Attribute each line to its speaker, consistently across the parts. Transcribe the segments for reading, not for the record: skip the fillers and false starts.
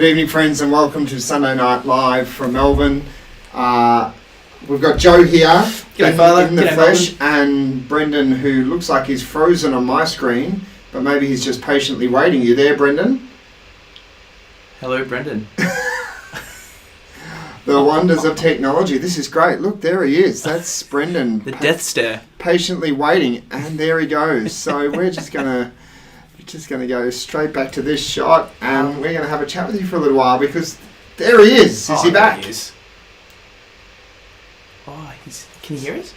Speaker 1: evening, friends, and welcome to Sunday Night Live from Melbourne. We've got Joe here in the flesh, and Brendan, who looks like he's frozen on my screen, but maybe he's just patiently waiting. You there, Brendan?
Speaker 2: Hello, Brendan.
Speaker 1: The wonders of technology. This is great. Look, there he is. That's Brendan.
Speaker 2: The death stare.
Speaker 1: Patiently waiting, and there he goes. So we're just gonna go straight back to this shot, and we're gonna have a chat with you for a little while because there he is. Is he back?
Speaker 2: He is. Can you hear us?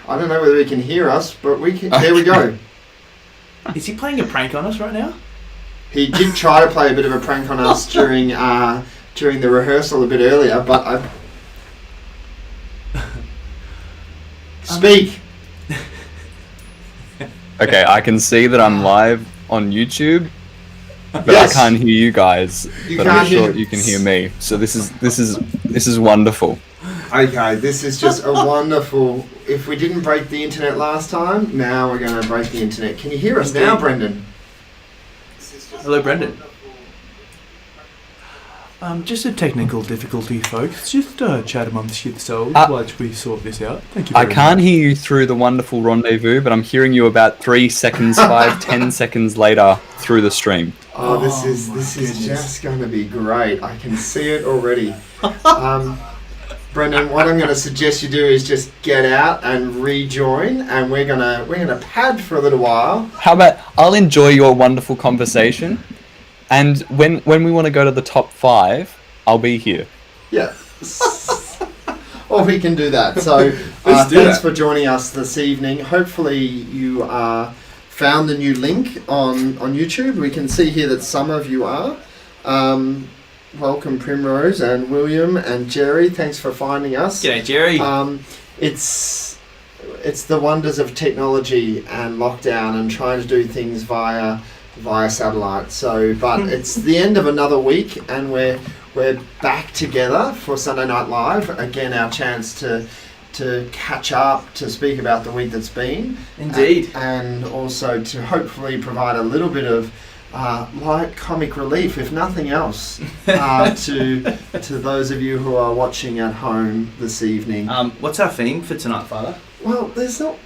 Speaker 1: I don't know whether he can hear us, but we can. There we go.
Speaker 2: Is he playing a prank on us right now?
Speaker 1: He did try to play a bit of a prank on us during the rehearsal a bit earlier, but Speak.
Speaker 3: Okay, I can see that I'm live on YouTube, but
Speaker 1: Yes.
Speaker 3: I can't hear you guys.
Speaker 1: You
Speaker 3: but
Speaker 1: can't
Speaker 3: I'm sure
Speaker 1: hear-
Speaker 3: you can hear me. So this is wonderful.
Speaker 1: Okay, this is just a wonderful. If we didn't break the internet last time, now we're going to break the internet. Can you hear us now, Brendan?
Speaker 2: Hello, Brendan. Just a technical difficulty, folks. Just chat amongst yourselves while we sort this out. Thank you.
Speaker 3: I can't hear you through the wonderful rendezvous, but I'm hearing you about 3 seconds, 10 seconds later through the stream.
Speaker 1: Oh, this is just going to be great. I can see it already. Brendan, what I'm going to suggest you do is just get out and rejoin, and we're gonna pad for a little while.
Speaker 3: How about I'll enjoy your wonderful conversation, and when we want to go to the top 5, I'll be here.
Speaker 1: Yeah. Or we can do that. So thanks for joining us this evening. Hopefully you found the new link on YouTube. We can see here that some of you are. Welcome Primrose and William and Jerry. Thanks for finding us.
Speaker 2: G'day, Jerry.
Speaker 1: It's the wonders of technology and lockdown and trying to do things via satellite. So, but it's the end of another week, and we're back together for Sunday Night Live again. Our chance to catch up, to speak about the week that's been.
Speaker 2: Indeed.
Speaker 1: And also to hopefully provide a little bit of light comic relief, if nothing else, to those of you who are watching at home this evening.
Speaker 2: What's our theme for tonight, Father?
Speaker 1: Well, there's not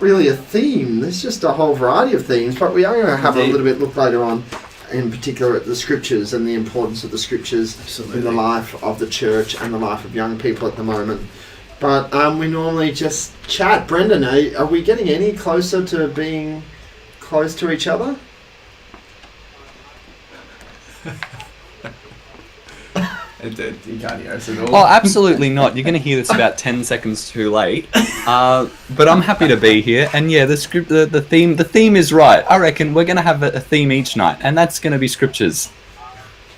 Speaker 1: really a theme. There's just a whole variety of themes, but we are going to have a little bit look later on, in particular at the scriptures and the importance of the scriptures in the life of the church and the life of young people at the moment. But we normally just chat. Brendan, are we getting any closer to being close to each other?
Speaker 2: You can't hear us at all.
Speaker 3: Oh, absolutely not. You're going to hear this about 10 seconds too late. But I'm happy to be here. And yeah, the theme is right. I reckon we're going to have a theme each night, and that's going to be scriptures.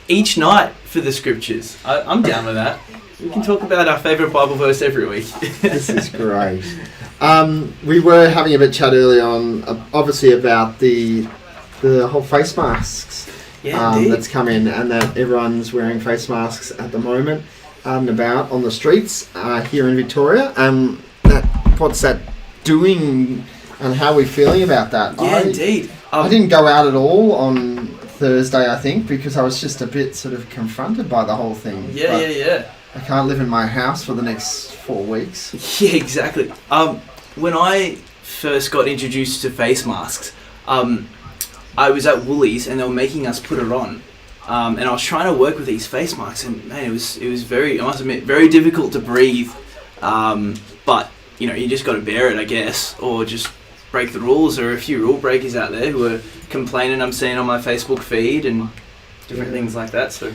Speaker 2: Each night for the scriptures. I'm down with that. We can talk about our favourite Bible verse every week.
Speaker 1: This is great. We were having a bit of chat earlier on, obviously about the whole face masks. That's come in, and that everyone's wearing face masks at the moment out and about on the streets here in Victoria. What's that doing, and how are we feeling about that?
Speaker 2: Indeed.
Speaker 1: I didn't go out at all on Thursday, I think, because I was just a bit sort of confronted by the whole thing.
Speaker 2: Yeah.
Speaker 1: I can't live in my house for the next 4 weeks.
Speaker 2: Yeah, exactly. When I first got introduced to face masks, I was at Woolies and they were making us put it on, and I was trying to work with these face masks, and man, it was very, I must admit, very difficult to breathe. But you just got to bear it, I guess, or just break the rules. There are a few rule breakers out there who are complaining. I'm seeing on my Facebook feed and different things like that. So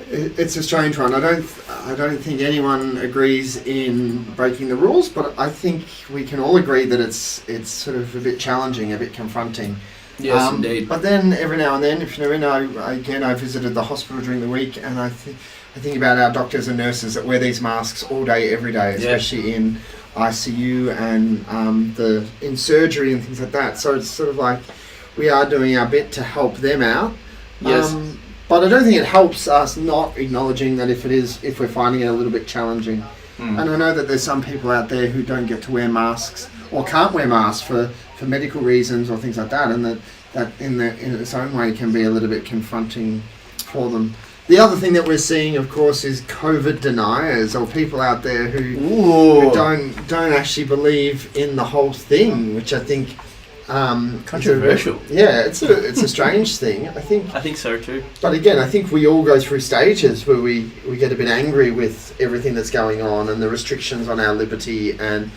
Speaker 1: it's a strange one. I don't think anyone agrees in breaking the rules, but I think we can all agree that it's sort of a bit challenging, a bit confronting.
Speaker 2: Yes, indeed.
Speaker 1: But then every now and then, if you know, I visited the hospital during the week, and I think about our doctors and nurses that wear these masks all day, every day, especially in ICU and in surgery and things like that. So it's sort of like we are doing our bit to help them out.
Speaker 2: Yes.
Speaker 1: But I don't think it helps us not acknowledging that if we're finding it a little bit challenging. And I know that there's some people out there who don't get to wear masks or can't wear masks for medical reasons or things like that, and that in its own way can be a little bit confronting for them. The other thing that we're seeing, of course, is COVID deniers, or people out there who don't actually believe in the whole thing, which I think
Speaker 2: controversial.
Speaker 1: It's a strange thing. I think
Speaker 2: so too.
Speaker 1: But again, I think we all go through stages where we get a bit angry with everything that's going on and the restrictions on our liberty, and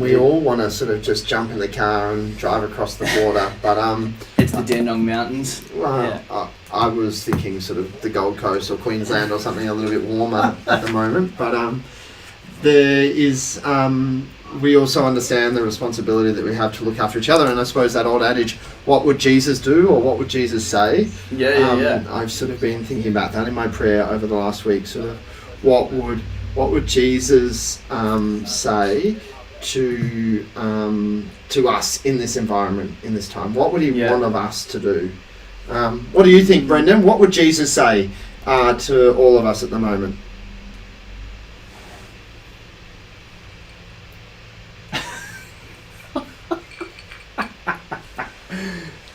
Speaker 1: we all want to sort of just jump in the car and drive across the border. But
Speaker 2: it's the Dandenong Mountains.
Speaker 1: I was thinking sort of the Gold Coast or Queensland or something a little bit warmer at the moment. But there is. We also understand the responsibility that we have to look after each other, and I suppose that old adage, what would Jesus do, or what would Jesus say? I've sort of been thinking about that in my prayer over the last week, sort of what would Jesus say to us in this environment, in this time? What would he want of us to do? What do you think, Brendan? What would Jesus say to all of us at the moment?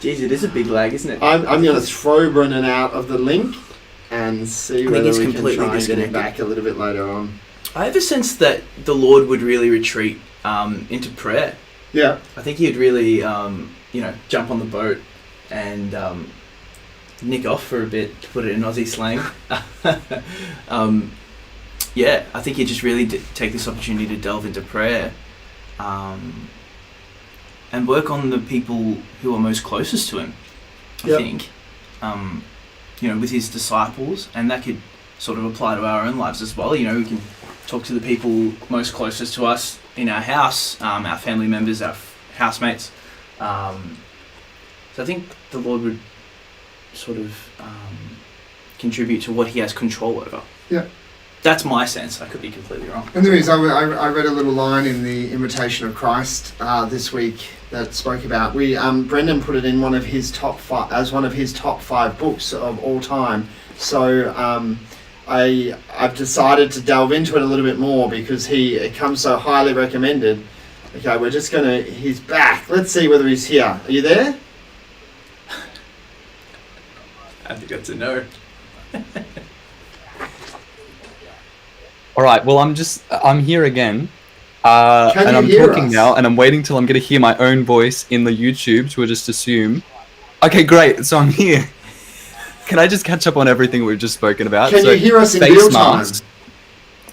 Speaker 2: Jeez, it is a big lag, isn't it?
Speaker 1: I'm going to throw Brendan out of the link and see whether we can try and get him back a little bit later on.
Speaker 2: I have a sense that the Lord would really retreat into prayer.
Speaker 1: Yeah.
Speaker 2: I think he'd really, jump on the boat and nick off for a bit, to put it in Aussie slang. I think he'd just really take this opportunity to delve into prayer. And work on the people who are most closest to him, I think, with his disciples, and that could sort of apply to our own lives as well. We can talk to the people most closest to us in our house, our family members, our housemates. So I think the Lord would sort of contribute to what he has control over.
Speaker 1: Yeah.
Speaker 2: That's my sense. I could be completely wrong.
Speaker 1: And there is, I read a little line in the Invitation of Christ this week that spoke about, Brendan put it in one of his top 5 books of all time. So I've decided to delve into it a little bit more because it comes so highly recommended. Okay, he's back. Let's see whether he's here. Are you there?
Speaker 2: I think that's a no.
Speaker 3: All right. Well, I'm here again, and I'm talking now, and I'm waiting till I'm going to hear my own voice in the YouTube to just assume. Okay, great. So I'm here. Can I just catch up on everything we've just spoken about?
Speaker 1: Can you hear us in real time?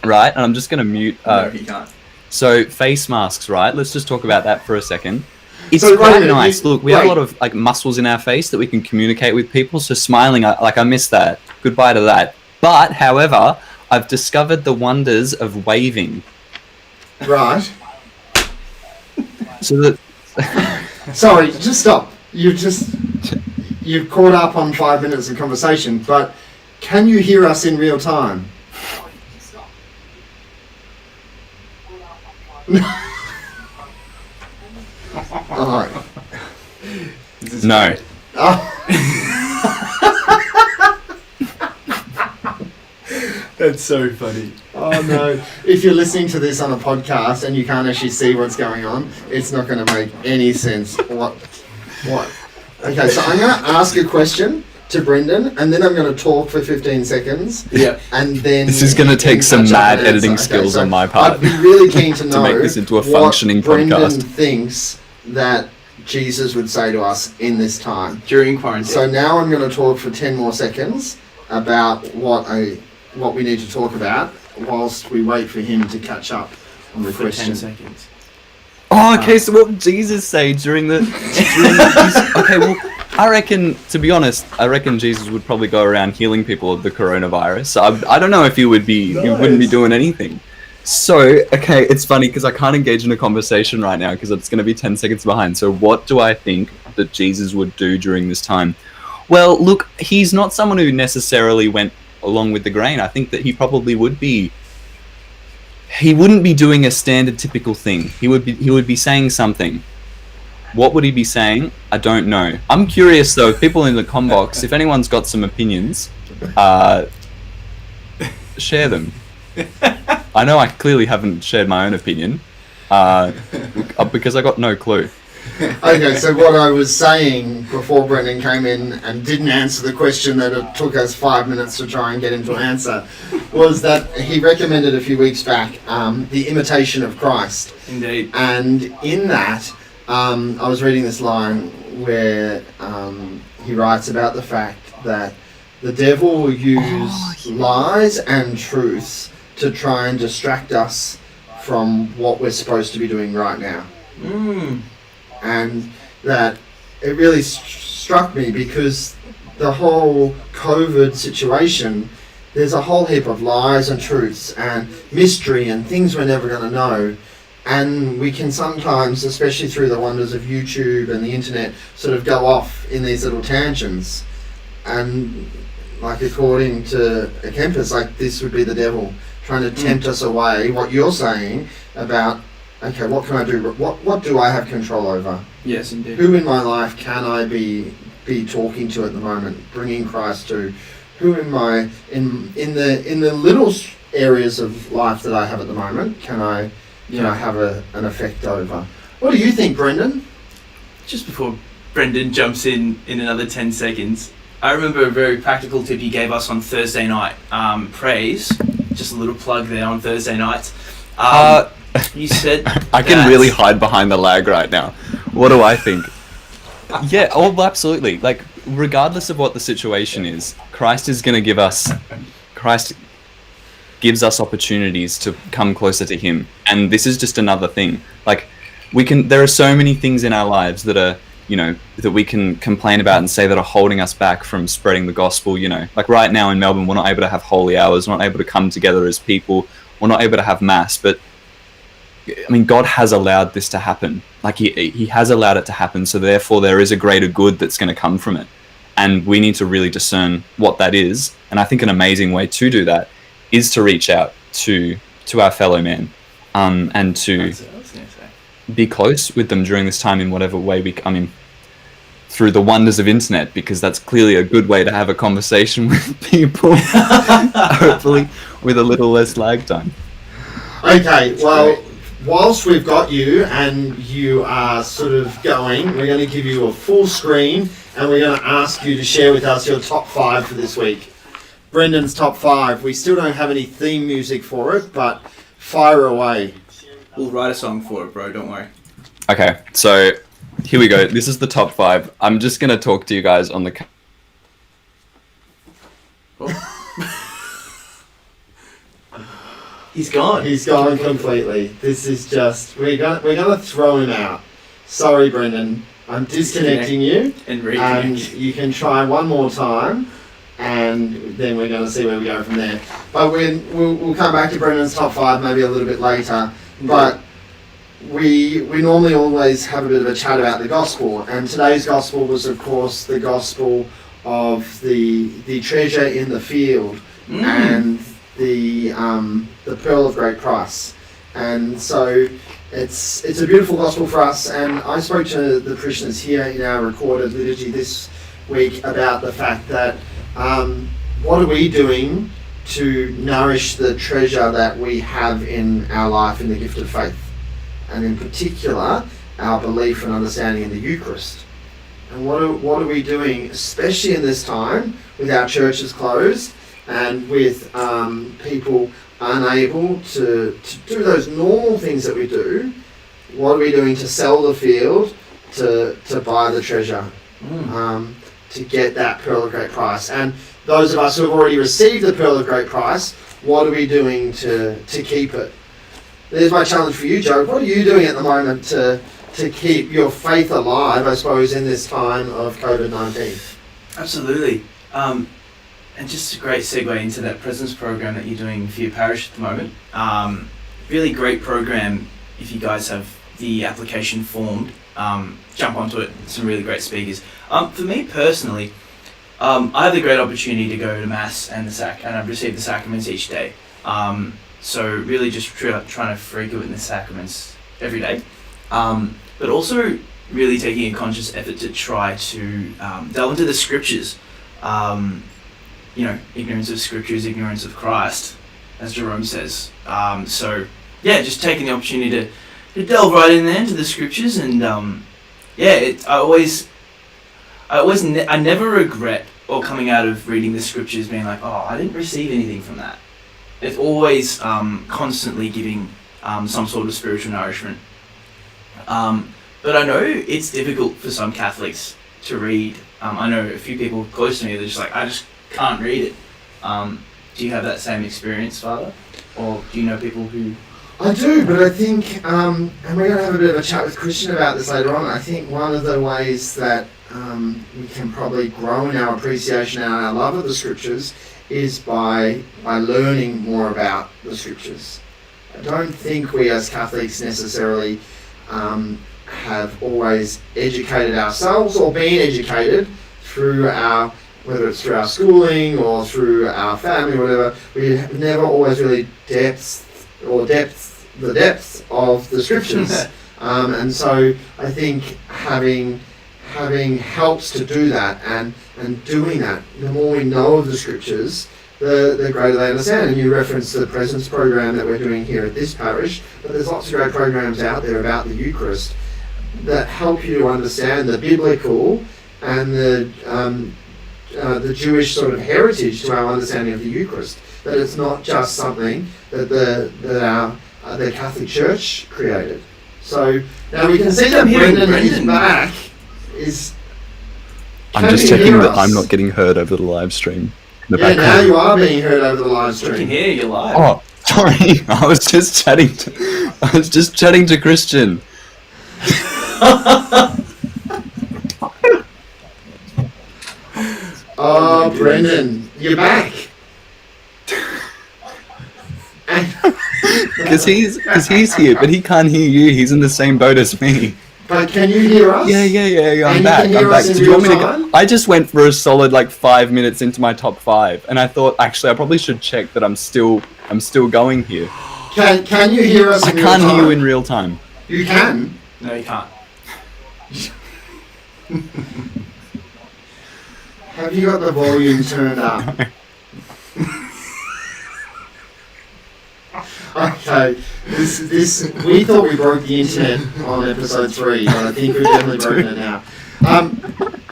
Speaker 3: Right, and I'm just going to mute.
Speaker 2: No, he can't.
Speaker 3: So face masks, right? Let's just talk about that for a second. It's
Speaker 1: So,
Speaker 3: quite
Speaker 1: wait a minute,
Speaker 3: nice. Look, we have a lot of muscles in our face that we can communicate with people. So smiling, I miss that. Goodbye to that. But however, I've discovered the wonders of waving.
Speaker 1: Right.
Speaker 3: So that.
Speaker 1: Sorry, just stop. You've caught up on 5 minutes of conversation, but can you hear us in real time? Alright.
Speaker 3: No.
Speaker 2: That's so funny.
Speaker 1: Oh no. If you're listening to this on a podcast and you can't actually see what's going on, it's not going to make any sense. What? Okay, so I'm going to ask a question to Brendan, and then I'm going to talk for 15 seconds.
Speaker 2: Yeah.
Speaker 1: And then
Speaker 3: This is going to take some mad editing skills on my part.
Speaker 1: I'd be really keen to know
Speaker 3: make this into a functioning
Speaker 1: what Brendan
Speaker 3: podcast.
Speaker 1: thinks that Jesus would say to us in this time.
Speaker 2: During quarantine.
Speaker 1: So now I'm going to talk for 10 more seconds about what we need to talk about whilst we wait for him to catch up on the question.
Speaker 2: 10 seconds.
Speaker 3: Oh, okay. So what would Jesus say during the? Okay, well, I reckon. To be honest, I reckon Jesus would probably go around healing people of the coronavirus. So I don't know if he wouldn't be doing anything. So okay, it's funny because I can't engage in a conversation right now because it's going to be 10 seconds behind. So what do I think that Jesus would do during this time? Well, look, he's not someone who necessarily went along with the grain. I think that he probably would be. He wouldn't be doing a standard typical thing. He would be saying something. What would he be saying? I don't know. I'm curious though, people in the com box, if anyone's got some opinions, share them. I know I clearly haven't shared my own opinion, because I got no clue.
Speaker 1: Okay, so what I was saying before Brendan came in and didn't answer the question that it took us 5 minutes to try and get him to answer was that he recommended a few weeks back The Imitation of Christ.
Speaker 2: Indeed.
Speaker 1: And in that, I was reading this line where he writes about the fact that the devil will use lies and truths to try and distract us from what we're supposed to be doing right now. And that it really struck me because the whole COVID situation, there's a whole heap of lies and truths and mystery and things we're never going to know. And we can sometimes, especially through the wonders of YouTube and the internet, sort of go off in these little tangents. And like according to a campus, like this would be the devil trying to tempt us away. What you're saying about, okay, what can I do? What do I have control over?
Speaker 2: Yes, indeed.
Speaker 1: Who in my life can I be talking to at the moment, bringing Christ to? Who am I in the little areas of life that I have at the moment? Can I have an effect over? What do you think, Brendan?
Speaker 2: Just before Brendan jumps in another 10 seconds, I remember a very practical tip he gave us on Thursday night. Praise, just a little plug there on Thursday nights. You said
Speaker 3: I can really hide behind the lag right now. What do I think? Yeah, oh, absolutely. Like, regardless of what the situation is, Christ gives us opportunities to come closer to Him. And this is just another thing. Like, there are so many things in our lives that are, that we can complain about and say that are holding us back from spreading the gospel, Like right now in Melbourne, we're not able to have holy hours, we're not able to come together as people, we're not able to have mass, but I mean, God has allowed this to happen. Like he has allowed it to happen, so therefore there is a greater good that's going to come from it. And we need to really discern what that is. And I think an amazing way to do that is to reach out to our fellow man, and to be close with them during this time in whatever way through the wonders of internet, because that's clearly a good way to have a conversation with people, hopefully with a little less lag time.
Speaker 1: Okay, well, whilst we've got you and you are sort of going, we're going to give you a full screen and we're going to ask you to share with us your top 5 for this week. Brendan's top 5. We still don't have any theme music for it, but fire away.
Speaker 2: We'll write a song for it, bro, don't worry.
Speaker 3: Okay, so here we go. This is the top 5. I'm just going to talk to you guys on the...
Speaker 2: He's gone.
Speaker 1: He's gone completely. This is just... We're gonna throw him out. Sorry, Brendan. I'm disconnecting you.
Speaker 2: And
Speaker 1: you can try one more time. And then we're going to see where we go from there. But we'll come back to Brendan's top 5 maybe a little bit later. But we normally always have a bit of a chat about the gospel. And today's gospel was, of course, the gospel of the treasure in the field and the pearl of great price. And so it's a beautiful gospel for us. And I spoke to the parishioners here in our recorded liturgy this week about the fact that what are we doing to nourish the treasure that we have in our life in the gift of faith, and in particular our belief and understanding in the Eucharist. And what are we doing, especially in this time with our churches closed and with people unable to do those normal things that we do? What are we doing to sell the field to buy the treasure, to get that pearl of great price? And those of us who have already received the pearl of great price, what are we doing to keep it? There's my challenge for you, Joe. What are you doing at the moment to keep your faith alive, I suppose, in this time of COVID-19?
Speaker 2: Absolutely. And just a great segue into that presence program that you're doing for your parish at the moment. Really great program. If you guys have the application formed, jump onto it. Some really great speakers. For me personally, I have the great opportunity to go to Mass and I've received the sacraments each day. So really just trying to frequent the sacraments every day. But also really taking a conscious effort to try to delve into the scriptures. Ignorance of scriptures, ignorance of Christ, as Jerome says. Just taking the opportunity to delve right in there into the scriptures and I never regret or coming out of reading the scriptures being like, oh, I didn't receive anything from that. It's always constantly giving some sort of spiritual nourishment. But I know it's difficult for some Catholics to read. I know a few people close to me, they're just like, I just can't read it. Do you have that same experience, Father? Or do you know people who...
Speaker 1: I do, but I think, and we're going to have a bit of a chat with Christian about this later on, I think one of the ways that we can probably grow in our appreciation and our love of the scriptures is by learning more about the scriptures. I don't think we as Catholics necessarily have always educated ourselves or been educated through our, whether it's through our schooling or through our family or whatever. We have never always really the depth of the scriptures. And so I think having helps to do that, and doing that, the more we know of the scriptures, the greater they understand. And you referenced the presence program that we're doing here at this parish, but there's lots of great programs out there about the Eucharist that help you to understand the biblical and the Jewish sort of heritage to our understanding of the Eucharist. That it's not just something that the Catholic Church created. So now we can see that Brendan is back.
Speaker 3: I'm just checking that I'm not getting heard over the live stream.
Speaker 1: Yeah, now you are being heard over the live stream.
Speaker 2: We can hear you live.
Speaker 3: Oh, sorry. I was just chatting to Christian.
Speaker 1: Oh, Brendan, you're back.
Speaker 3: Because he's here, but he can't hear you. He's in the same boat as me.
Speaker 1: But can you hear us?
Speaker 3: Yeah. I'm back. Did you want me to go? I just went for a solid 5 minutes into my top 5, and I thought actually I probably should check that I'm still going here.
Speaker 1: Can you hear us?
Speaker 3: I can't hear you in real time.
Speaker 1: You can?
Speaker 2: No, you can't.
Speaker 1: Have you got the volume turned up? Okay, this we thought we broke the internet on episode 3, but I think we've definitely broken it now.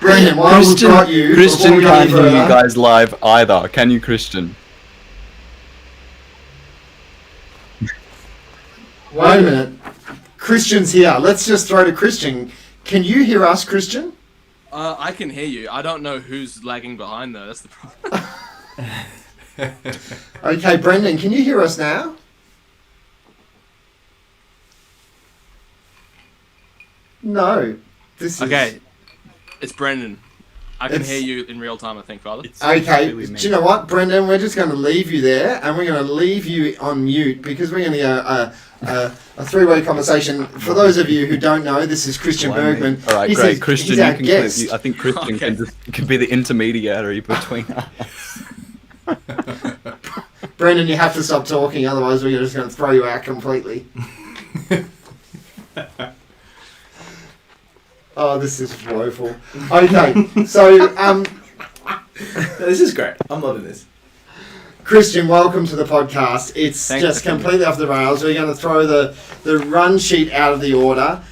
Speaker 1: Brendan, while we've got you,
Speaker 3: Christian can't hear you guys live either. Can you, Christian?
Speaker 1: Wait a minute, Christian's here. Let's just throw to Christian. Can you hear us, Christian?
Speaker 4: I can hear you. I don't know who's lagging behind though. That's the problem.
Speaker 1: Okay, Brendan, can you hear us now? No. This is...
Speaker 4: Okay, it's Brendan. I can hear you in real time, I think, Father.
Speaker 1: Okay, do you know what, Brendan? We're just going to leave you there, and we're going to leave you on mute, because we're going to go a three-way conversation. For those of you who don't know, this is Christian Bergmann.
Speaker 3: All right, great. Christian,
Speaker 1: he's
Speaker 3: you
Speaker 1: our
Speaker 3: can
Speaker 1: guest.
Speaker 3: I think Christian can be the intermediary between us.
Speaker 1: Brendan, you have to stop talking, otherwise we're just going to throw you out completely. Oh, this is woeful. Okay, so
Speaker 2: This is great. I'm loving this.
Speaker 1: Christian, welcome to the podcast. It's
Speaker 4: Thanks
Speaker 1: just completely off the rails. We're going to throw the run sheet out of the order,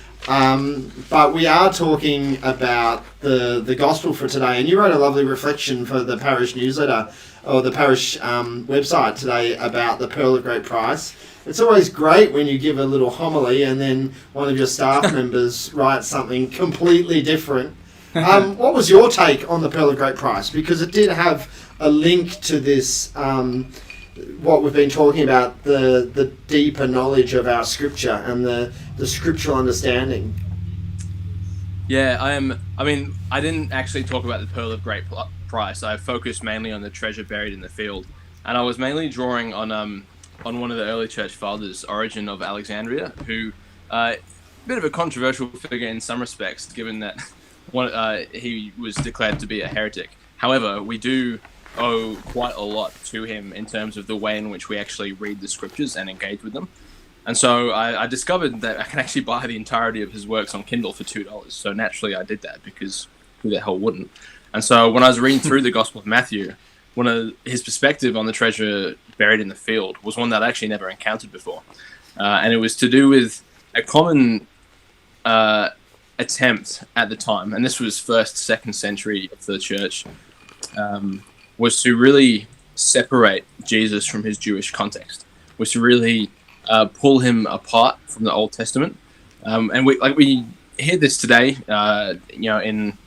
Speaker 1: but we are talking about the gospel for today. And you wrote a lovely reflection for the parish newsletter or the parish website today about the Pearl of Great Price. It's always great when you give a little homily and then one of your staff members writes something completely different. What was your take on the Pearl of Great Price? Because it did have a link to this, what we've been talking about, the deeper knowledge of our scripture and the scriptural understanding.
Speaker 4: Yeah, I mean, I didn't actually talk about the Pearl of Great Price. I focused mainly on the treasure buried in the field. And I was mainly drawing on one of the early church fathers, Origen of Alexandria, who a bit of a controversial figure in some respects, given that he was declared to be a heretic. However, we do owe quite a lot to him in terms of the way in which we actually read the scriptures and engage with them. And so I discovered that I can actually buy the entirety of his works on Kindle for $2. So naturally I did that, because who the hell wouldn't? And so when I was reading through the Gospel of Matthew, one of his perspective on the treasure buried in the field was one that I actually never encountered before. And it was to do with a common attempt at the time, and this was first, second century of the church, was to really separate Jesus from his Jewish context, was to really pull him apart from the Old Testament. And we hear this today, in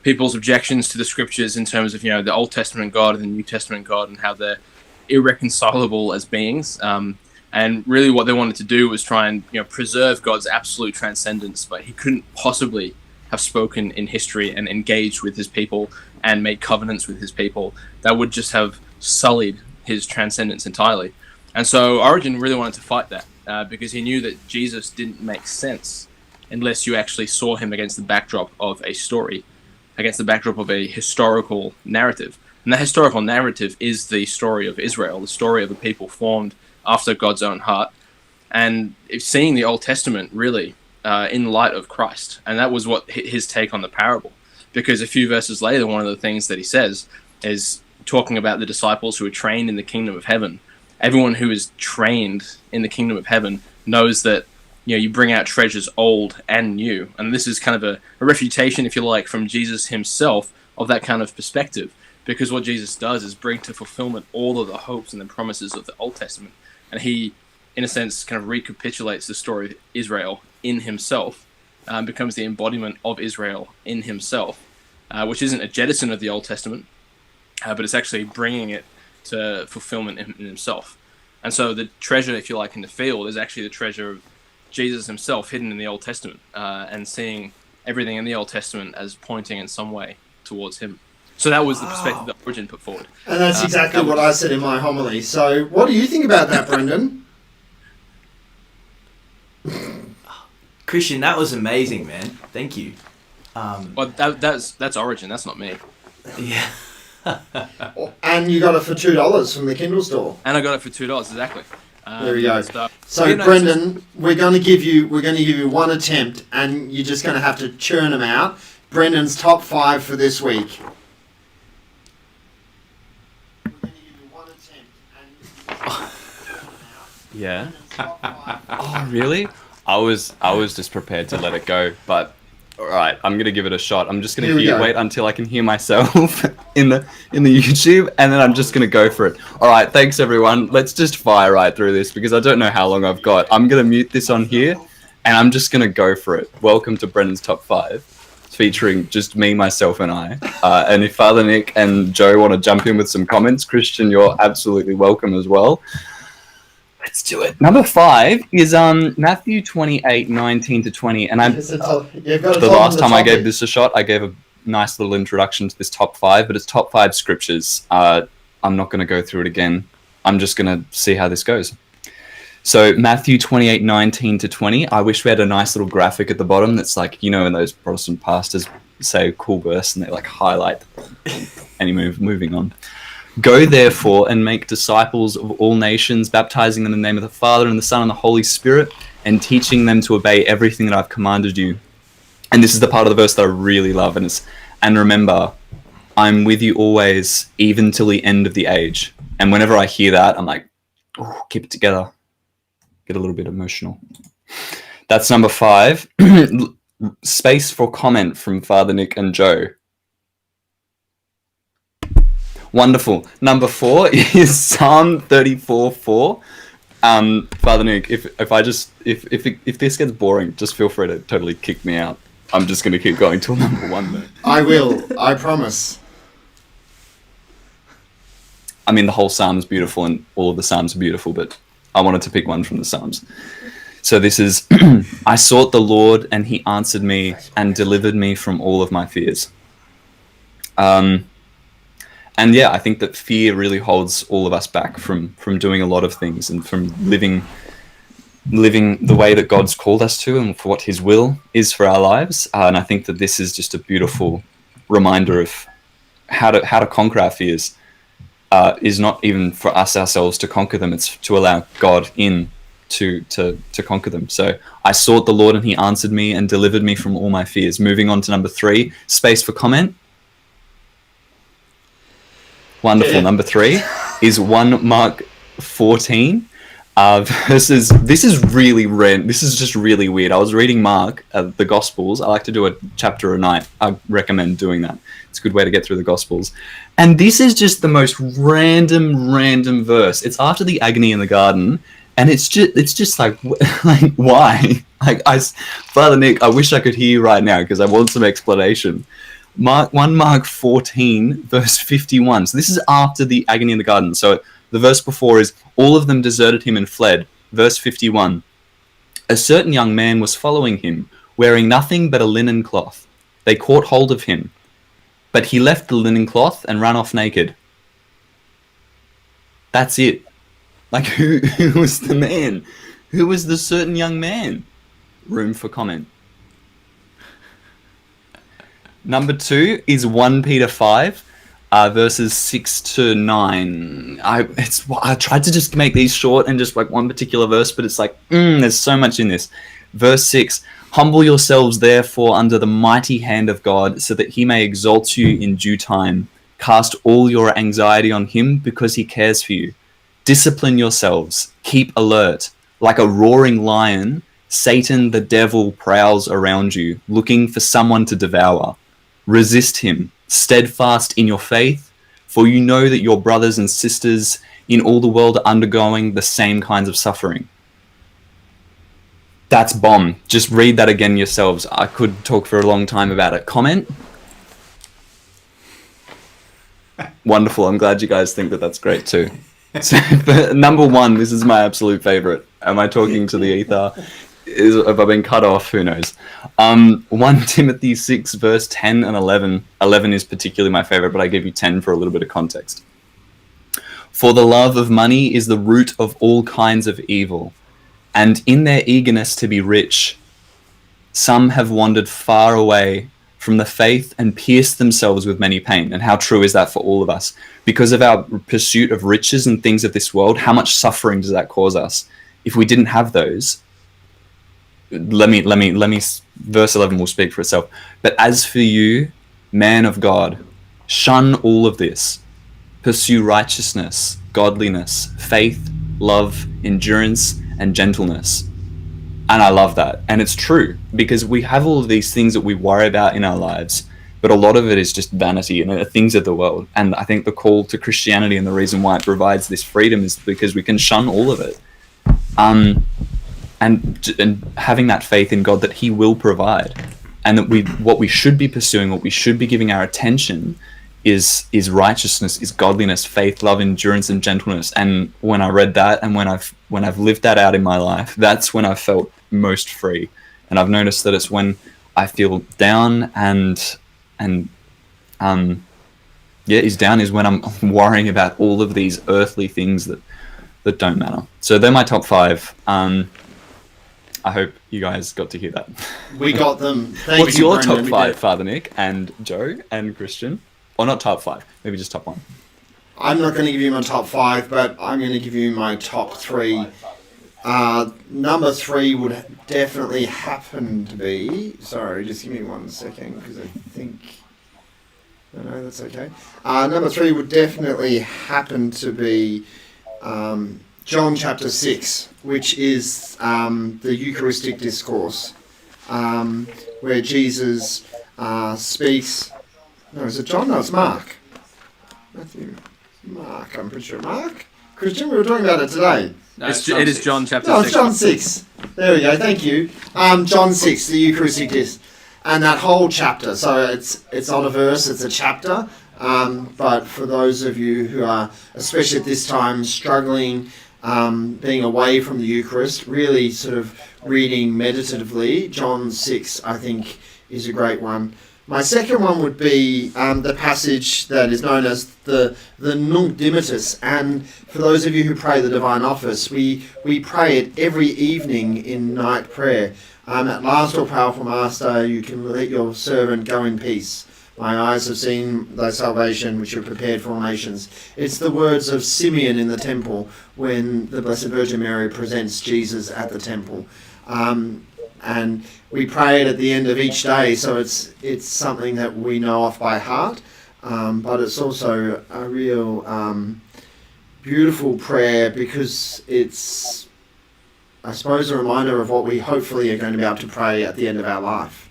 Speaker 4: people's objections to the scriptures in terms of, the Old Testament God and the New Testament God and how they're irreconcilable as beings. And really what they wanted to do was try and, preserve God's absolute transcendence, but he couldn't possibly have spoken in history and engaged with his people and made covenants with his people. That would just have sullied his transcendence entirely. And so Origen really wanted to fight that because he knew that Jesus didn't make sense unless you actually saw him against the backdrop of a story, against the backdrop of a historical narrative. And the historical narrative is the story of Israel, the story of a people formed after God's own heart, and seeing the Old Testament really in light of Christ. And that was what his take on the parable, because a few verses later, one of the things that he says is talking about the disciples who are trained in the kingdom of heaven. Everyone who is trained in the kingdom of heaven knows that you bring out treasures old and new. And this is kind of a refutation, if you like, from Jesus himself of that kind of perspective, because what Jesus does is bring to fulfillment all of the hopes and the promises of the Old Testament. And he, in a sense, kind of recapitulates the story of Israel in himself, becomes the embodiment of Israel in himself, which isn't a jettison of the Old Testament, but it's actually bringing it to fulfillment in himself. And so the treasure, if you like, in the field is actually the treasure of Jesus himself hidden in the Old Testament, and seeing everything in the Old Testament as pointing in some way towards him. So that was the perspective that Origen put forward.
Speaker 1: And that's exactly what I said in my homily. So what do you think about that, Brendan?
Speaker 2: Christian, that was amazing, man. Thank you.
Speaker 4: Well, that's Origen. That's not me.
Speaker 2: Yeah.
Speaker 1: And you got it for $2 from the Kindle store.
Speaker 4: And I got it for $2 exactly.
Speaker 1: There we go. So Brendan, we're going to give you one attempt, and you're just going to have to churn them out. Brendan's top 5 for this week.
Speaker 3: Yeah. Oh, really? I was just prepared to let it go, but all right, I'm gonna give it a shot. I'm just gonna wait until I can hear myself in the YouTube, and then I'm just gonna go for it. All right, thanks everyone. Let's just fire right through this because I don't know how long I've got. I'm gonna mute this on here, and I'm just gonna go for it. Welcome to Brendan's Top 5, featuring just me, myself, and I. And if Father Nick and Joe want to jump in with some comments, Christian, you're absolutely welcome as well. Let's do it. Number 5 is Matthew 28:19-20, and the last time I gave this a shot, I gave a nice little introduction to this top 5, but it's top 5 scriptures. I'm not going to go through it again. I'm just going to see how this goes. So Matthew 28:19-20. I wish we had a nice little graphic at the bottom that's like, when those Protestant pastors say a cool verse and they like highlight. Anyway, moving on. Go therefore and make disciples of all nations, baptizing them in the name of the Father and the Son and the Holy Spirit, and teaching them to obey everything that I've commanded you. And this is the part of the verse that I really love, and remember, I'm with you always, even till the end of the age. And whenever I hear that, I'm like, oh, keep it together. Get a little bit emotional. That's number 5. Space for comment from Father Nick and Joe. Wonderful. Number 4 is Psalm 34:4. Father Nick, if this gets boring, just feel free to totally kick me out. I'm just going to keep going till number 1 though.
Speaker 1: I will. I promise.
Speaker 3: I mean, the whole Psalm is beautiful, and all of the Psalms are beautiful, but I wanted to pick one from the Psalms. So this is, I sought the Lord, and he answered me and delivered me from all of my fears. And yeah, I think that fear really holds all of us back from doing a lot of things and from living the way that God's called us to and for what his will is for our lives. And I think that this is just a beautiful reminder of how to conquer our fears. Is not even for us ourselves to conquer them. It's to allow God in to conquer them. So I sought the Lord and he answered me and delivered me from all my fears. Moving on to number 3, space for comment. Wonderful. Yeah. Number 3 is 1 Mark 14. Versus, this is really random. This is just really weird. I was reading Mark, the Gospels. I like to do a chapter a night. I recommend doing that. It's a good way to get through the Gospels. And this is just the most random verse. It's after the agony in the garden, and it's just like why? Father Nick, I wish I could hear you right now because I want some explanation. Mark 14, verse 51. So this is after the agony in the garden. So the verse before is, all of them deserted him and fled. Verse 51. A certain young man was following him, wearing nothing but a linen cloth. They caught hold of him, but he left the linen cloth and ran off naked. That's it. Like, who was the man? Who was the certain young man? Room for comment. Number 2 is 1 Peter 5. Verses 6 to 9. I tried to just make these short and just like one particular verse, but it's like, there's so much in this. Verse 6, humble yourselves therefore under the mighty hand of God, so that he may exalt you in due time. Cast all your anxiety on him because he cares for you. Discipline yourselves. Keep alert. Like a roaring lion, Satan the devil prowls around you, looking for someone to devour. Resist him, steadfast in your faith, for you know that your brothers and sisters in all the world are undergoing the same kinds of suffering. That's bomb. Just read that again yourselves. I could talk for a long time about it. Comment? Wonderful. I'm glad you guys think that that's great too. So, number 1, this is my absolute favorite. Am I talking to the ether? Have I been cut off? Who knows? 1 Timothy 6, verse 10 and 11. 11 is particularly my favorite, but I give you 10 for a little bit of context. For the love of money is the root of all kinds of evil, and in their eagerness to be rich, some have wandered far away from the faith and pierced themselves with many pain. And how true is that for all of us? Because of our pursuit of riches and things of this world, how much suffering does that cause us? If we didn't have those, let me, verse 11 will speak for itself. But as for you, man of God, shun all of this. Pursue righteousness, godliness, faith, love, endurance, and gentleness. And I love that. And it's true, because we have all of these things that we worry about in our lives, but a lot of it is just vanity and things of the world. And I think the call to Christianity and the reason why it provides this freedom is because we can shun all of it. And having that faith in God that he will provide, and that what we should be pursuing, what we should be giving our attention is righteousness, is godliness, faith, love, endurance, and gentleness. And when I read that, and when I've lived that out in my life, that's when I felt most free. And I've noticed that it's when I feel down is when I'm worrying about all of these earthly things that don't matter. So they're my top 5. I hope you guys got to hear that.
Speaker 1: We got them.
Speaker 3: What's your top 5, Father Nick and Joe and Christian? Or not top 5, maybe just top 1.
Speaker 1: I'm not going to give you my top 5, but I'm going to give you my top 3. Number 3 would definitely happen to be... Sorry, just give me 1 second, because I think... No, that's okay. Number 3 would definitely happen to be John chapter 6, which is the Eucharistic discourse, where Jesus speaks... No, is it John? No, it's Mark. Matthew, Mark, I'm pretty sure. Mark? Christian, we were talking about it today.
Speaker 4: No, it is John chapter 6.
Speaker 1: No, it's John 6. There we go, thank you. John 6, the Eucharistic discourse. And that whole chapter, so it's not a verse, it's a chapter. But for those of you who are, especially at this time, struggling, being away from the Eucharist, really sort of reading meditatively, John 6, I think, is a great one. My second one would be the passage that is known as the Nunc Dimittis. And for those of you who pray the Divine Office, we pray it every evening in night prayer. At last, O powerful Master, you can let your servant go in peace. My eyes have seen thy salvation, which you have prepared for all nations. It's the words of Simeon in the temple when the Blessed Virgin Mary presents Jesus at the temple. And we pray it at the end of each day, so it's something that we know off by heart, but it's also a real beautiful prayer because it's, I suppose, a reminder of what we hopefully are going to be able to pray at the end of our life.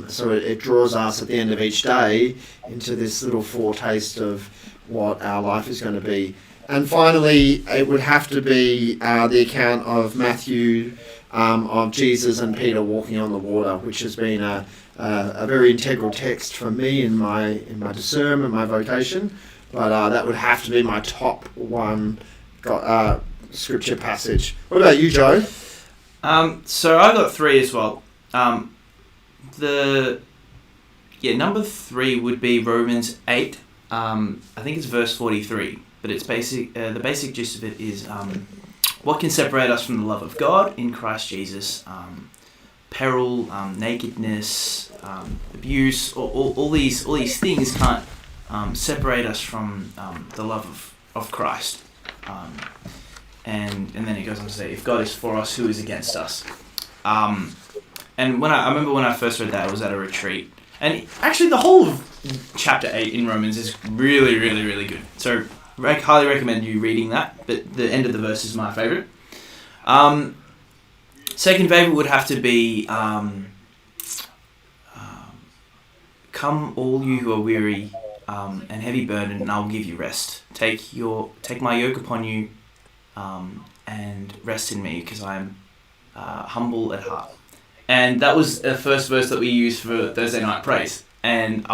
Speaker 1: So it draws us at the end of each day into this little foretaste of what our life is going to be. And finally, it would have to be the account of Matthew, of Jesus and Peter walking on the water, which has been a very integral text for me in my discernment, my vocation. But that would have to be my top one scripture passage. What about you, Joe?
Speaker 2: So I got 3 as well. Number 3 would be Romans 8. I think it's verse 43, but it's basic. The basic gist of it is what can separate us from the love of God in Christ Jesus? Peril, nakedness, abuse, all these things can't separate us from the love of Christ. And then it goes on to say, if God is for us, who is against us? And I remember when I first read that, I was at a retreat. And actually, the whole of chapter 8 in Romans is really, really, really good. So I highly recommend you reading that. But the end of the verse is my favourite. Second favourite would have to be, come all you who are weary and heavy burdened, and I will give you rest. Take my yoke upon you and rest in me, because I am humble at heart. And that was the first verse that we used for Thursday night praise. And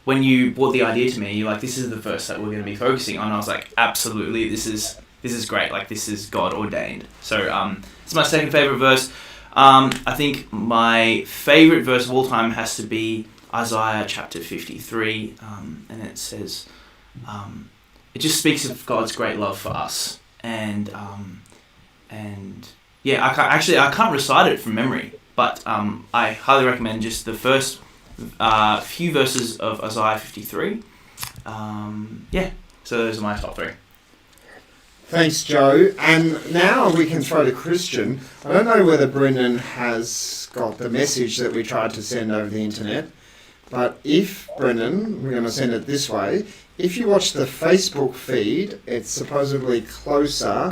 Speaker 2: when you brought the idea to me, you're like, this is the verse that we're going to be focusing on. I was like, absolutely, this is great. Like, this is God ordained. So it's my second favourite verse. I think my favourite verse of all time has to be Isaiah chapter 53. And it says, it just speaks of God's great love for us. And yeah, I can't recite it from memory, but I highly recommend just the first few verses of Isaiah 53. So those are my top 3.
Speaker 1: Thanks, Joe. And now we can throw to Christian. I don't know whether Brendan has got the message that we tried to send over the internet, but if, Brendan, we're going to send it this way, if you watch the Facebook feed, it's supposedly closer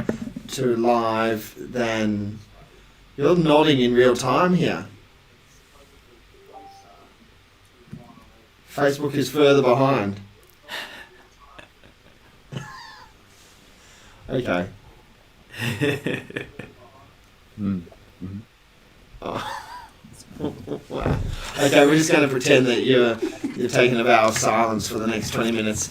Speaker 1: to live than... You're nodding in real time here. Facebook is further behind. Okay. Oh. Wow. Okay, we're just going to pretend that you're taking a vow of silence for the next 20 minutes.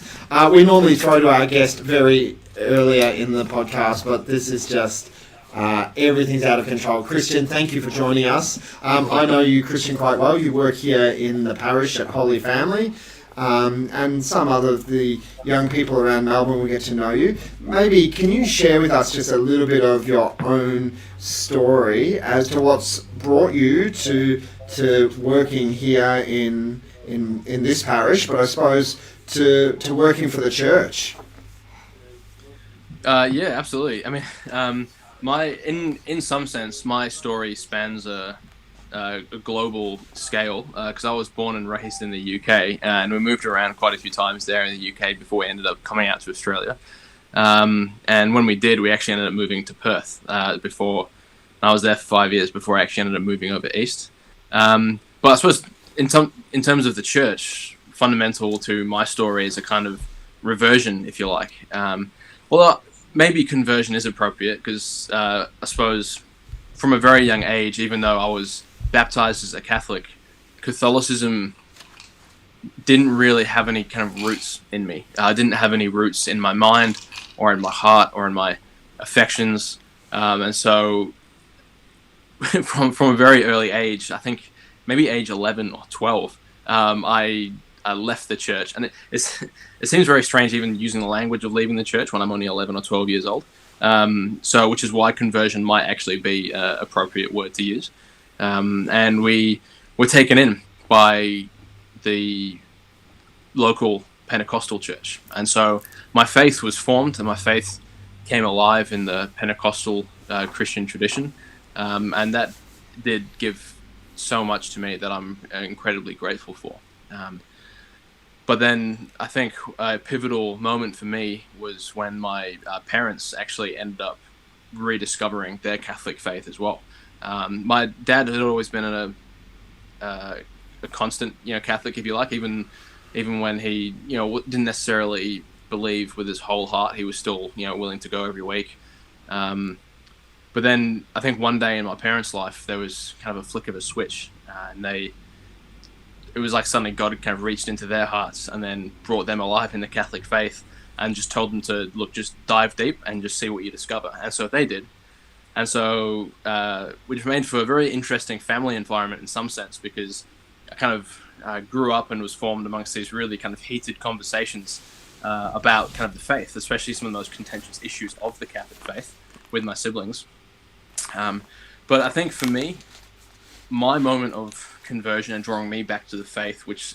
Speaker 1: We normally throw to our guest very earlier in the podcast, but this is just everything's out of control. Christian, thank you for joining us. I know you, Christian, quite well. You work here in the parish at Holy Family, and some other of the young people around Melbourne will get to know you. Maybe can you share with us just a little bit of your own story as to what's brought you to working here in this parish, but I suppose to working for the church?
Speaker 4: Yeah, absolutely. I mean, in some sense, my story spans a global scale, because I was born and raised in the UK, and we moved around quite a few times there in the UK before we ended up coming out to Australia. And when we did, we actually ended up moving to Perth before. I was there for 5 years before I actually ended up moving over east. But I suppose in terms of the church, fundamental to my story is a kind of reversion, if you like. Maybe conversion is appropriate, because I suppose from a very young age, even though I was baptized as a Catholic, Catholicism didn't really have any kind of roots in me. I didn't have any roots in my mind or in my heart or in my affections. And so from a very early age, I think maybe age 11 or 12, I left the church. And it seems very strange even using the language of leaving the church when I'm only 11 or 12 years old. Which is why conversion might actually be an appropriate word to use. And we were taken in by the local Pentecostal church. And so my faith was formed, and my faith came alive in the Pentecostal Christian tradition. And that did give so much to me that I'm incredibly grateful for. But then I think a pivotal moment for me was when my parents actually ended up rediscovering their Catholic faith as well. My dad had always been a constant, Catholic, if you like, even when he, didn't necessarily believe with his whole heart. He was still, willing to go every week. But then I think one day in my parents' life, there was kind of a flick of a switch, and it was like suddenly God had kind of reached into their hearts and then brought them alive in the Catholic faith and just told them to just dive deep and just see what you discover. And so they did. And so which made for a very interesting family environment in some sense, because I kind of grew up and was formed amongst these really kind of heated conversations about kind of the faith, especially some of those contentious issues of the Catholic faith with my siblings. But I think for me, my moment of conversion and drawing me back to the faith, which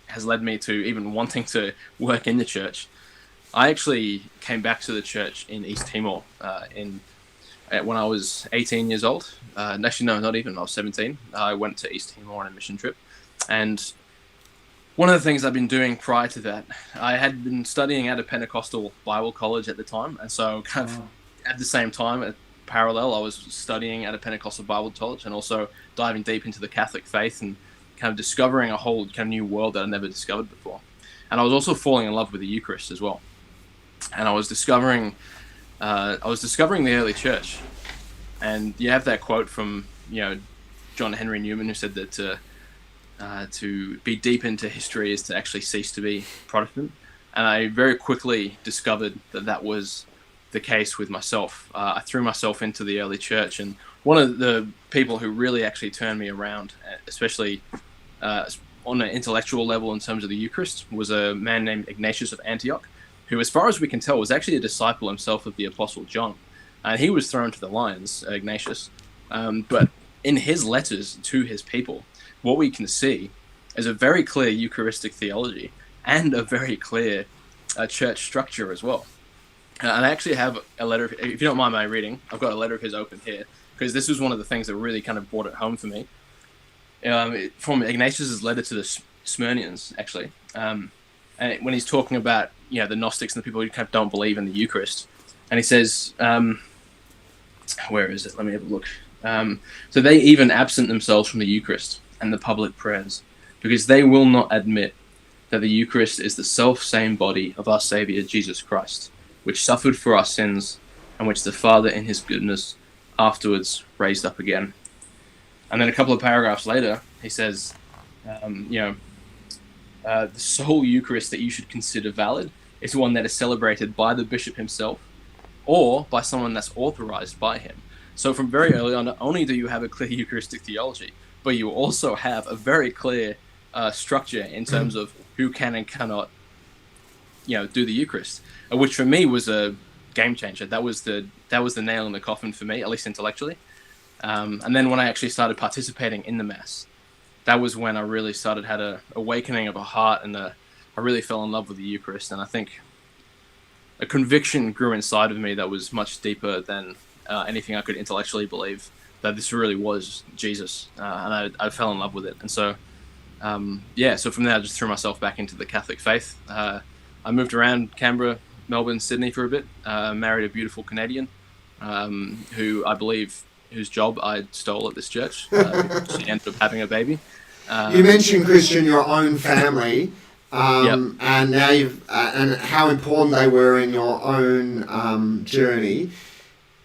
Speaker 4: has led me to even wanting to work in the church, I actually came back to the church in East Timor when I was 18 years old. Actually, no, not even. I was 17. I went to East Timor on a mission trip. And one of the things I've been doing prior to that, I had been studying at a Pentecostal Bible college at the time. And so kind of at the same time, parallel, I was studying at a Pentecostal Bible college and also diving deep into the Catholic faith and kind of discovering a whole kind of new world that I'd never discovered before. And I was also falling in love with the Eucharist as well. And I was discovering the early church. And you have that quote from, John Henry Newman, who said that to be deep into history is to actually cease to be Protestant. And I very quickly discovered that was the case with myself. I threw myself into the early church, and one of the people who really actually turned me around, especially on an intellectual level in terms of the Eucharist, was a man named Ignatius of Antioch, who, as far as we can tell, was actually a disciple himself of the Apostle John. And he was thrown to the lions, Ignatius. But in his letters to his people, what we can see is a very clear Eucharistic theology and a very clear church structure as well. And I actually have a letter, if you don't mind my reading, I've got a letter of his open here, because this was one of the things that really kind of brought it home for me. From Ignatius's letter to the Smyrnians, actually. And when he's talking about, the Gnostics and the people who kind of don't believe in the Eucharist. And he says, where is it? Let me have a look. So they even absent themselves from the Eucharist and the public prayers, because they will not admit that the Eucharist is the self-same body of our Saviour Jesus Christ, which suffered for our sins, and which the Father in his goodness afterwards raised up again. And then a couple of paragraphs later, he says, the sole Eucharist that you should consider valid is one that is celebrated by the bishop himself, or by someone that's authorized by him. So from very early on, not only do you have a clear Eucharistic theology, but you also have a very clear structure in terms of who can and cannot, do the Eucharist, which for me was a game changer. That was the nail in the coffin for me, at least intellectually. And then when I actually started participating in the Mass, that was when I really had a awakening of a heart, and I really fell in love with the Eucharist. And I think a conviction grew inside of me that was much deeper than anything I could intellectually believe, that this really was Jesus. And I fell in love with it. And so, so from there, I just threw myself back into the Catholic faith. I moved around Canberra, Melbourne, Sydney for a bit, married a beautiful Canadian whose job I stole at this church. She ended up having a baby.
Speaker 1: You mentioned, Christian, your own family,
Speaker 4: Yep.
Speaker 1: and now and how important they were in your own journey.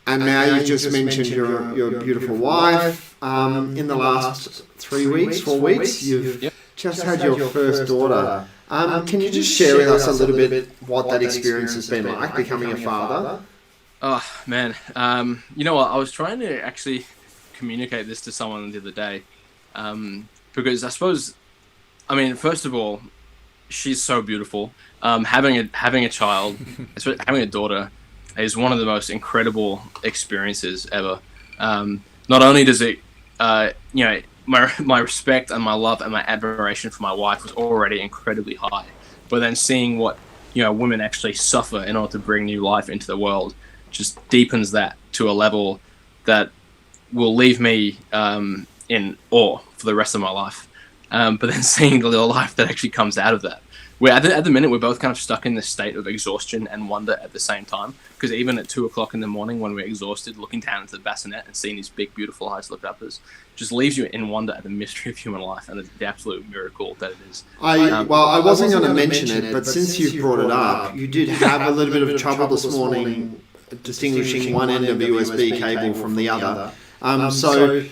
Speaker 1: And now you've just mentioned your beautiful wife. In the last 4 weeks, you've just had your first daughter. Can you just share with us a little bit what that experience has been like, becoming a father?
Speaker 4: Oh, man. You know what? I was trying to actually communicate this to someone the other day. Because I suppose, first of all, she's so beautiful. Having a child, especially having a daughter, is one of the most incredible experiences ever. Not only does it, my respect and my love and my admiration for my wife was already incredibly high, but then seeing what women actually suffer in order to bring new life into the world just deepens that to a level that will leave me in awe for the rest of my life. but then seeing the little life that actually comes out of that. We're at the minute, we're both kind of stuck in this state of exhaustion and wonder at the same time, because even at 2 o'clock in the morning when we're exhausted, looking down into the bassinet and seeing these big, beautiful eyes look up at us just leaves you in wonder at the mystery of human life and the absolute miracle that it is.
Speaker 1: I wasn't going to mention it, but since you've brought it up, you did have a little bit of trouble this morning distinguishing one end of a USB cable from the other. So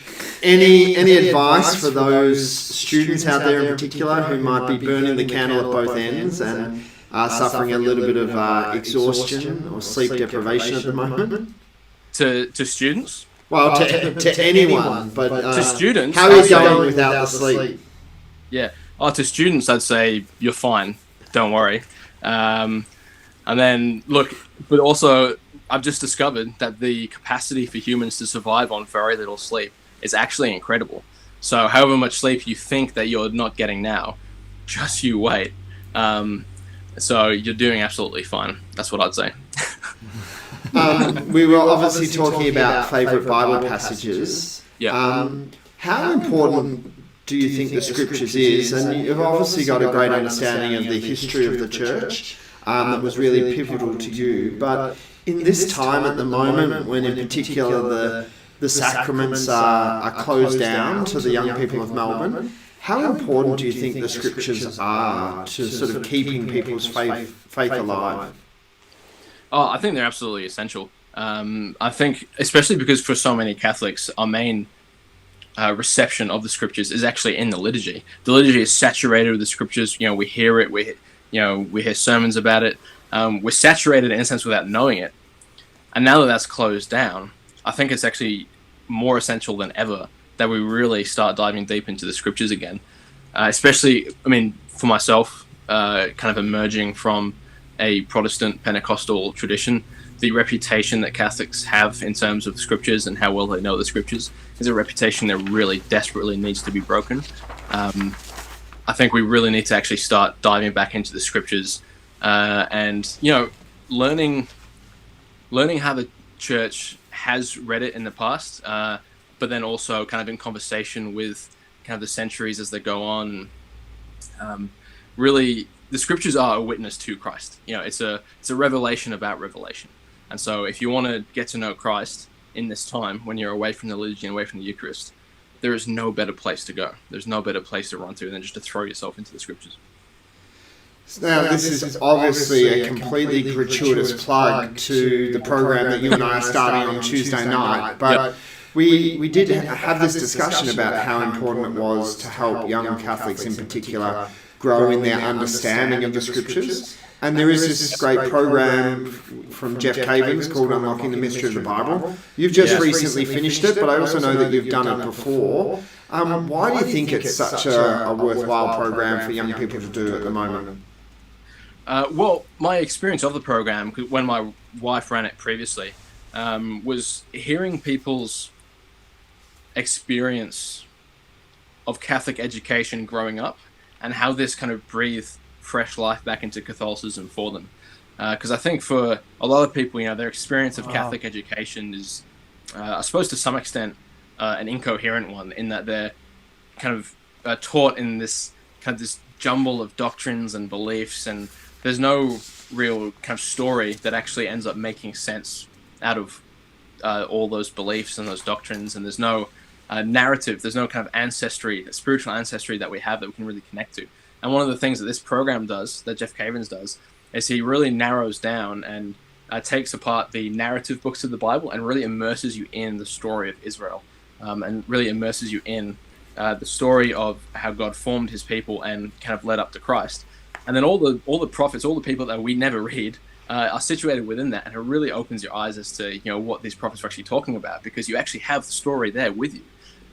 Speaker 1: any advice for those students out there in particular who might be burning the candle at both ends and are suffering a little bit of exhaustion or sleep deprivation at the moment?
Speaker 4: To students?
Speaker 1: Well, to anyone, but
Speaker 4: to students,
Speaker 1: how are you going without the sleep?
Speaker 4: Yeah. To students, I'd say you're fine. Don't worry. And then look, but also, I've just discovered that the capacity for humans to survive on very little sleep is actually incredible. So however much sleep you think that you're not getting now, just you wait. So you're doing absolutely fine. That's what I'd say.
Speaker 1: We were obviously talking about favourite Bible passages.
Speaker 4: Yeah.
Speaker 1: How important do you think the Scriptures is? And you've obviously got a great understanding of the history of the church that was really pivotal to you. But in this time at the moment, when in particular the sacraments are closed down to the young people of Melbourne, how important do you think the Scriptures are to sort of keeping people's faith alive?
Speaker 4: Oh, I think they're absolutely essential. I think, especially because for so many Catholics, our main reception of the Scriptures is actually in the liturgy. The liturgy is saturated with the Scriptures. You know, we hear it. We hear sermons about it. We're saturated in a sense without knowing it. And now that that's closed down, I think it's actually more essential than ever that we really start diving deep into the Scriptures again. Especially, I mean, for myself, kind of emerging from a Protestant Pentecostal tradition, the reputation that Catholics have in terms of the Scriptures and how well they know the Scriptures is a reputation that really desperately needs to be broken. I think we really need to actually start diving back into the Scriptures and, you know, learning how the church has read it in the past, but then also kind of in conversation with kind of the centuries as they go on. Really, the Scriptures are a witness to Christ. You know, it's a revelation about revelation. And so if you want to get to know Christ in this time, when you're away from the liturgy and away from the Eucharist, there is no better place to go. There's no better place to run to than just to throw yourself into the Scriptures.
Speaker 1: Now, this is obviously a completely gratuitous plug to the program that you and I are starting on Tuesday night, but we did have this discussion about how important it was to help young Catholics in particular grow in their understanding of the Scriptures. And there is this great program from Jeff Cavins called Unlocking the Mystery of the Bible. You've just recently finished it, but I also know that you've done it before. Why do you think it's such a worthwhile program for young people to do at the moment?
Speaker 4: Well, my experience of the program, when my wife ran it previously, was hearing people's experience of Catholic education growing up and how this kind of breathed fresh life back into Catholicism for them. Because I think for a lot of people, you know, their experience of Catholic education is, I suppose to some extent, an incoherent one, in that they're kind of taught in this kind of this jumble of doctrines and beliefs, and there's no real kind of story that actually ends up making sense out of all those beliefs and those doctrines, and there's no narrative, there's no kind of ancestry, spiritual ancestry that we have that we can really connect to. And one of the things that this program does, that Jeff Cavins does, is he really narrows down and takes apart the narrative books of the Bible and really immerses you in the story of Israel, and really immerses you in the story of how God formed his people and kind of led up to Christ. And then all the prophets, all the people that we never read, are situated within that, and it really opens your eyes as to, you know, what these prophets are actually talking about, because you actually have the story there with you.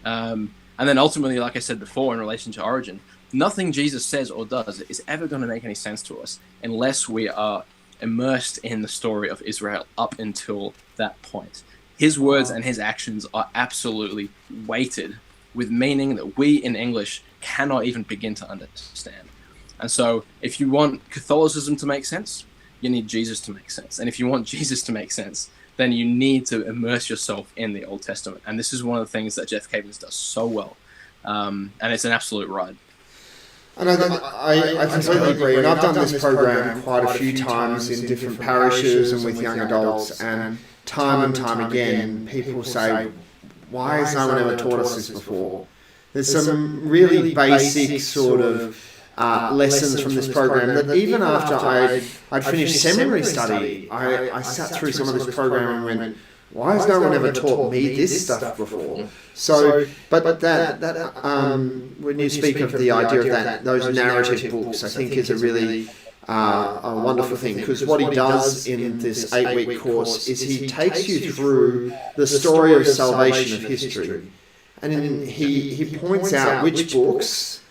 Speaker 4: And then ultimately, like I said before, in relation to origin, nothing Jesus says or does is ever going to make any sense to us unless we are immersed in the story of Israel up until that point. His words and his actions are absolutely weighted with meaning that we in English cannot even begin to understand. And so if you want Catholicism to make sense, you need Jesus to make sense. And if you want Jesus to make sense, then you need to immerse yourself in the Old Testament. And this is one of the things that Jeff Cavins does so well. And it's an absolute ride.
Speaker 1: And I completely agree. And I've done this program quite a few times in different parishes and with young adults, and time again, people say, why has no one ever taught us this before? There's some really basic sort of lessons from this program that even after I'd finished seminary study, I sat through some of this program and went, why has no one ever taught me this stuff before? So, but that when you speak of the idea of that, those narrative books, I think is a really a wonderful thing, because what he does in this 8-week course is he takes you through the story of salvation of history, and he points out which books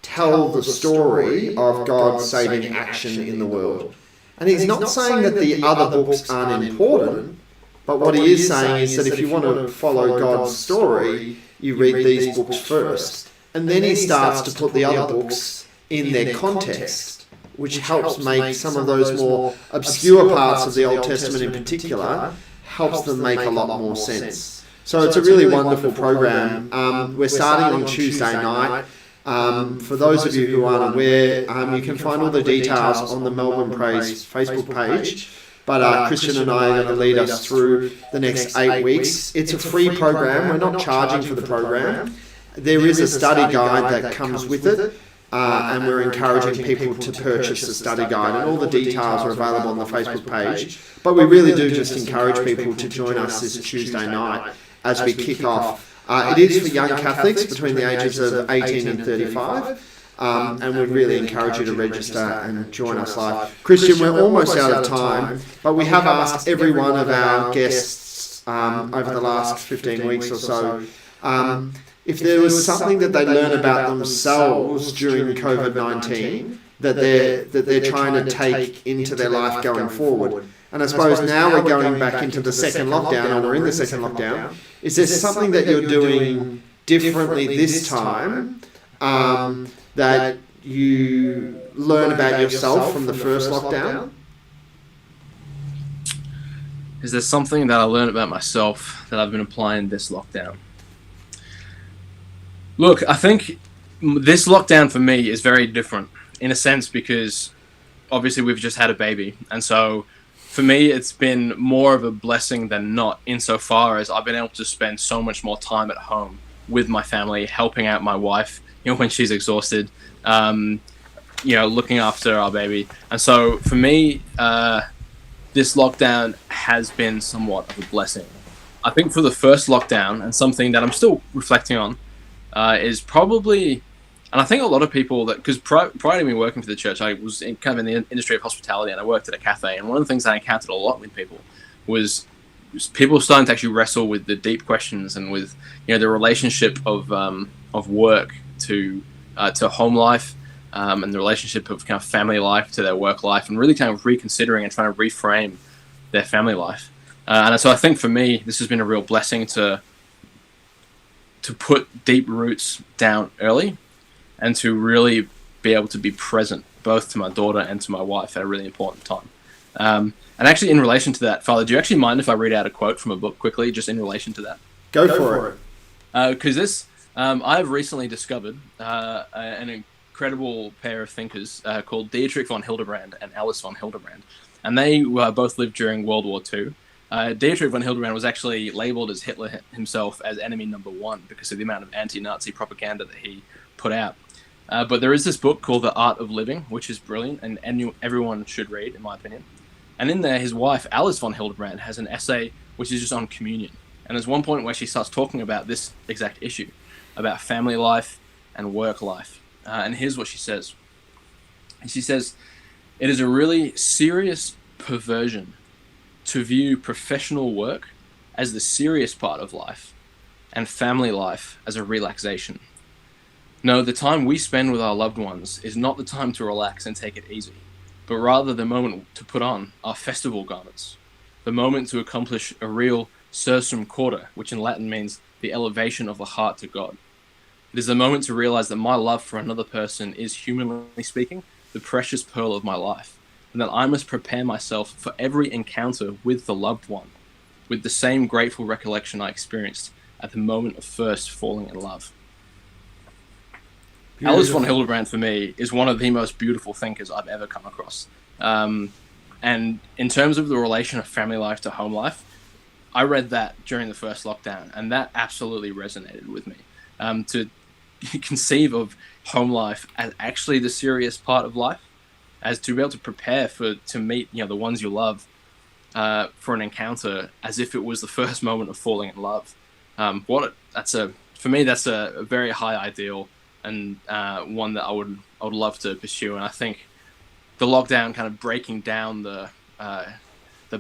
Speaker 1: tell the story of God's saving action in the world. And he's not saying that the other books aren't important, but what he is saying is that if you want to follow God's story, you read these books first. And then he starts to put the other books in their context, which helps make some of those more obscure parts of the Old Testament in particular, helps them make a lot more sense. So it's a really wonderful program. We're starting on Tuesday night. For those of you who aren't aware, you can find all the details on the Melbourne Praise Facebook page. But Christian and I are going to lead us through the next 8 weeks. It's a free program. We're not charging for the program. There is a study guide that comes with it, and we're encouraging people to purchase the study guide. And all the details are available on the Facebook page. But we really do just encourage people to join us this Tuesday night as we kick off. It is for young Catholics between the ages of 18 and 35. And we'd really encourage you to register and join us live. Christian, we're almost out of time, but we have asked every one of our guests over the last 15 weeks or so if there was something that they learned about themselves during COVID-19 that they're trying to take into their life going forward. And I suppose now we're going back into the second lockdown, or we're in the second lockdown. Is there something that you're doing differently this time that you learn about yourself from the first lockdown?
Speaker 4: Is there something that I learned about myself that I've been applying this lockdown? Look, I think this lockdown for me is very different in a sense because obviously we've just had a baby. And so for me, it's been more of a blessing than not, insofar as I've been able to spend so much more time at home with my family, helping out my wife, when she's exhausted, looking after our baby. And so for me, this lockdown has been somewhat of a blessing. I think for the first lockdown, and something that I'm still reflecting on, is probably, and I think a lot of people that, because prior to me working for the church, I was kind of in the industry of hospitality, and I worked at a cafe. And one of the things that I encountered a lot with people was people starting to actually wrestle with the deep questions and with, the relationship of work to home life, and the relationship of kind of family life to their work life, and really kind of reconsidering and trying to reframe their family life. And so I think for me, this has been a real blessing to put deep roots down early and to really be able to be present both to my daughter and to my wife at a really important time. And actually in relation to that, Father, do you actually mind if I read out a quote from a book quickly, just in relation to that?
Speaker 1: Go for it.
Speaker 4: Because this, I've recently discovered an incredible pair of thinkers called Dietrich von Hildebrand and Alice von Hildebrand. And they both lived during World War II. Dietrich von Hildebrand was actually labeled as Hitler himself as enemy number one because of the amount of anti-Nazi propaganda that he put out. But there is this book called The Art of Living, which is brilliant, and everyone should read, in my opinion. And in there, his wife, Alice von Hildebrand, has an essay which is just on communion. And there's one point where she starts talking about this exact issue, about family life and work life. And here's what she says. She says, "It is a really serious perversion to view professional work as the serious part of life and family life as a relaxation. No, the time we spend with our loved ones is not the time to relax and take it easy, but rather the moment to put on our festival garments, the moment to accomplish a real sursum corda, which in Latin means the elevation of the heart to God. It is the moment to realize that my love for another person is, humanly speaking, the precious pearl of my life, and that I must prepare myself for every encounter with the loved one, with the same grateful recollection I experienced at the moment of first falling in love." Alice von Hildebrand for me is one of the most beautiful thinkers I've ever come across. And in terms of the relation of family life to home life, I read that during the first lockdown, and that absolutely resonated with me. To conceive of home life as actually the serious part of life, as to be able to prepare to meet the ones you love for an encounter as if it was the first moment of falling in love. For me that's a very high ideal, and one that I would love to pursue. And I think the lockdown kind of breaking down the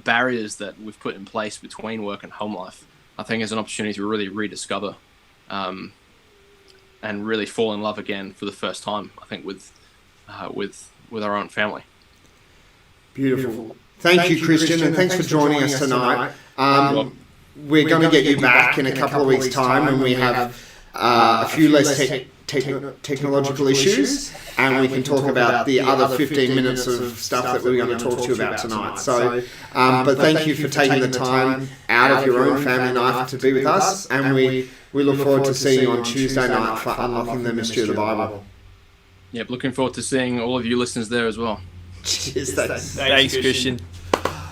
Speaker 4: barriers that we've put in place between work and home life, I think is an opportunity to really rediscover and really fall in love again for the first time, I think, with our own family.
Speaker 1: Beautiful. Thank you, Christian, and thanks for joining us tonight. We're going to get you back in a couple of weeks' time when we have a few less technological issues, and we can talk about the other 15 minutes of stuff that we're going to talk to you about tonight. So, but thank you for taking the time out of your own family night to be with us, and we look forward to seeing you on Tuesday night for Unlocking the Mystery of the Bible.
Speaker 4: Yep, looking forward to seeing all of you listeners there as well.
Speaker 1: Cheers, thanks.
Speaker 2: Thanks, Christian.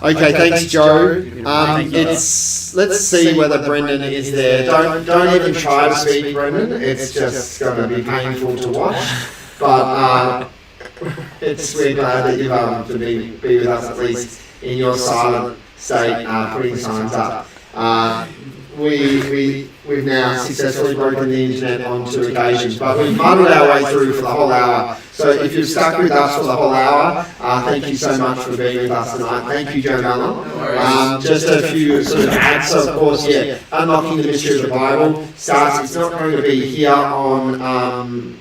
Speaker 1: Okay, thanks, Joe. Let's see whether Brendan is there. Don't even try to speak, Brendan. It's just going to be painful to watch. But we're glad that you've to be with us, at least in your silent state, putting signs up. We've now successfully broken the internet on 2 occasions, but we've muddled our way through for the whole hour. So if you've stuck with us for the whole hour, thank you so much for being with us tonight. Thank you, Joe Mellon. Just a few sort of ads. So of course, Unlocking the Mystery of the Bible starts. It's not going to be here on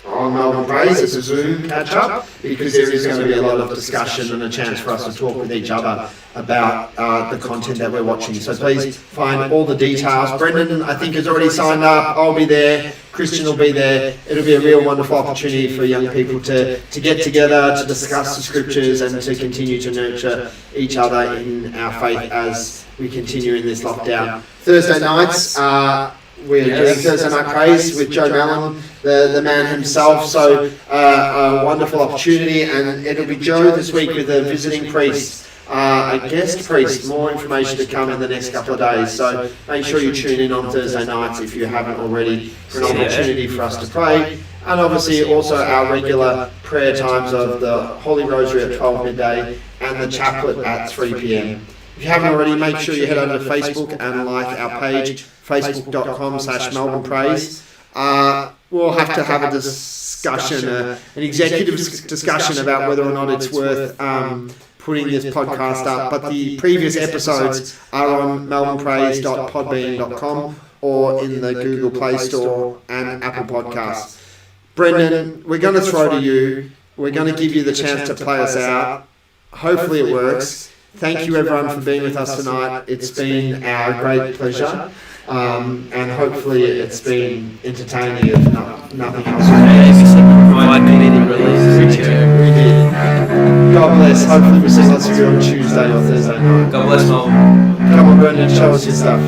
Speaker 1: Melbourne Praise. It's a Zoom catch-up, because there is going to be a lot of discussion and a chance for us to talk with each other about the content that we're watching. So please find all the details. Brendan, I think, has already signed up. I'll be there. Christian will be there. It'll be a real wonderful opportunity for young people to get together, to discuss the scriptures, and to continue to nurture each other in our faith as we continue in this lockdown. Thursday nights, we're doing Thursday Night Praise with Joe Mellon, the man himself. So a wonderful opportunity, and it'll be Joe this week with a visiting priest, a guest priest. More information to come in the next couple of days. So make sure you tune in on Thursday nights if you haven't already, for an opportunity for us to pray. And obviously also our regular prayer times of the Holy Rosary at 12 midday and the chaplet at 3 p.m. If you haven't already, make sure you head over to Facebook and like our page, facebook.com/Melbourne Praise. We'll have to have a discussion, an executive discussion about whether or not it's worth putting this podcast up. But the previous episodes are on melbournepraise.podbean.com or in the Google Play Store and Apple Podcasts. Brendan, we're going to throw to you. We're going to give you the chance to play us out. Hopefully it works. Thank you everyone for being with us tonight. It's been our great pleasure. And hopefully it's been entertaining, if nothing else. We did. God bless. Hopefully we'll see lots of you on Tuesday or Thursday night.
Speaker 2: God bless, Mom.
Speaker 1: Come on, Brendan, show us your stuff.